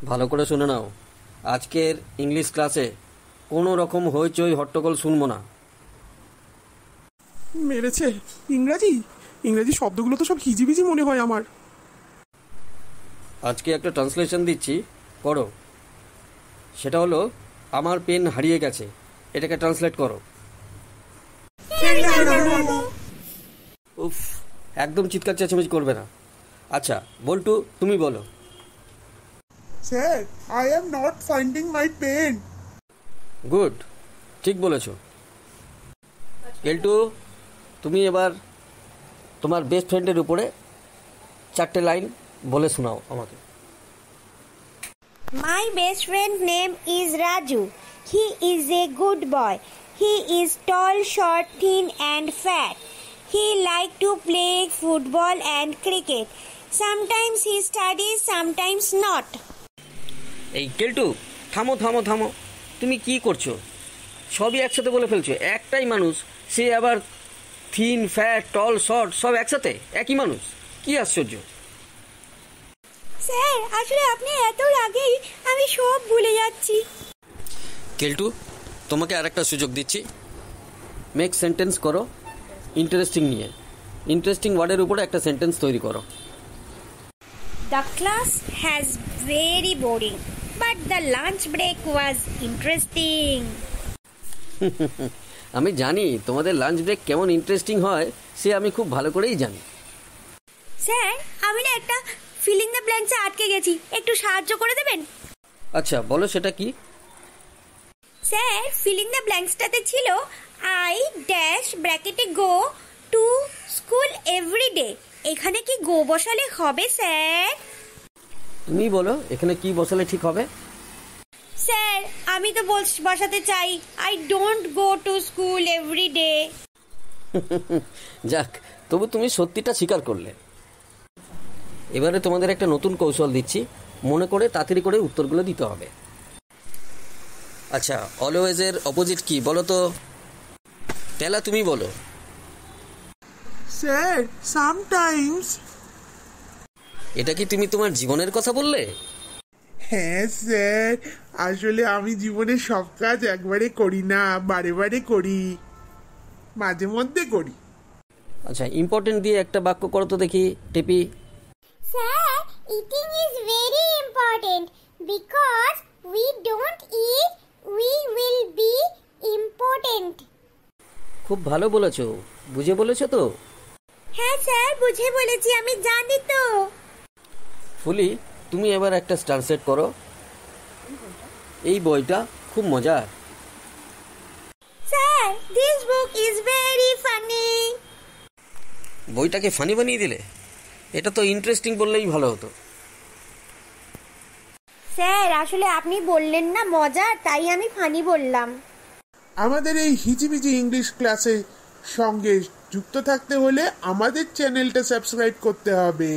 ভালো করে শুনে নাও, আজকের ইংলিশ ক্লাসে কোনো রকম হইচই হট্টগোল শুনবো না। মেরেছে। ইংরাজি ইংরাজি শব্দগুলো তো সব হিজিবিজি মনে হয় আমার। আজকে একটা ট্রান্সলেশন দিচ্ছি, করো। সেটা হলো, আমার পেন হারিয়ে গেছে, এটাকে ট্রান্সলেট করো। উফ, একদম চিৎকার চেঁচামেচি করবে না। আচ্ছা বল্টু, তুমি বলো। Sir, I am not finding my pen. Good, ঠিক বলেছো। কেলটু, তুমি এবার তোমার বেস্ট ফ্রেন্ডের উপরে 4টে লাইন বলে শোনাও আমাকে। My best friend name is Raju. He is a good boy. He is tall, short, thin and fat. He like to play football and cricket. Sometimes he studies, sometimes not. এই কেলটু, থামো থামো থামো, তুমি কি করছো? সবই একসাথে বলে ফেলছো। একটাই মানুষ, সে আবার থিন, ফ্যাট, টল, শর্ট, সব একসাথে, একই মানুষ, কি আশ্চর্য। স্যার, আসলে আপনি এত রাগেই আমি সব ভুলে যাচ্ছি। কেলটু, তোমাকে আরেকটা সুযোগ দিচ্ছি। মেক সেন্টেন্স করো ইন্টারেস্টিং নিয়ে। ইন্টারেস্টিং ওয়ার্ডের উপরে একটা সেন্টেন্স তৈরি করো। The class has very boring, but the lunch break was interesting. আমি জানি তোমাদের লাঞ্চ ব্রেক কেমন ইন্টারেস্টিং হয়, সে আমি খুব ভালো করেই জানি। স্যার, আমি না একটা ফিলিং দ্য ব্ল্যাঙ্কসে আটকে গেছি, একটু সাহায্য করে দেবেন? আচ্ছা বলো, সেটা কি? স্যার, ফিলিং দ্য ব্ল্যাঙ্কসটাতে ছিল আই ড্যাশ ব্র্যাকেটে go to school every day. এখানে কি গো বসালে হবে স্যার? তুমি বলো, এখানে কি বসালে ঠিক হবে? স্যার, আমি তো বসাতে চাই I don't go to school every day. যাক, তবু তুমি সত্যিটা স্বীকার করলে। এবারে তোমাদের একটা নতুন কৌশল দিচ্ছি, মনে করে তাড়াতাড়ি করে উত্তরগুলো দিতে হবে। আচ্ছা, অলওয়েজের অপোজিট কি বলো তো? তেলা, তুমি বলো। Sir, sometimes. এটা কি তুমি তোমার জীবনের কথা বললে? হ্যাঁ স্যার, আসলে আমি জীবনে সব কাজ একবারে করি না, বারে বারে করি, মাঝে মধ্যে করি। আচ্ছা, ইম্পর্টেন্ট দিয়ে একটা বাক্য করো তো দেখি, Tepi. Sir, eating is very important because we don't eat we will be important. খুব ভালো বলেছো, বুঝে বলেছো তো? হ্যাঁ স্যার, বুঝে বলেছি, আমি জানি তো। ফুলি, তুমি এবার একটা ট্রান্সলেট করো। এই বইটা খুব মজার। Sir, this book is very funny. বইটাকে ফানি বানিয়ে দিলে? এটা তো ইন্টারেস্টিং বললেই ভালো হতো। স্যার, আসলে আপনি বললেন না মজার, তাই আমি ফানি বললাম। আমাদের এই হিজিবিজি ইংলিশ ক্লাসের সঙ্গে যুক্ত থাকতে হলে আমাদের চ্যানেলটা সাবস্ক্রাইব করতে হবে।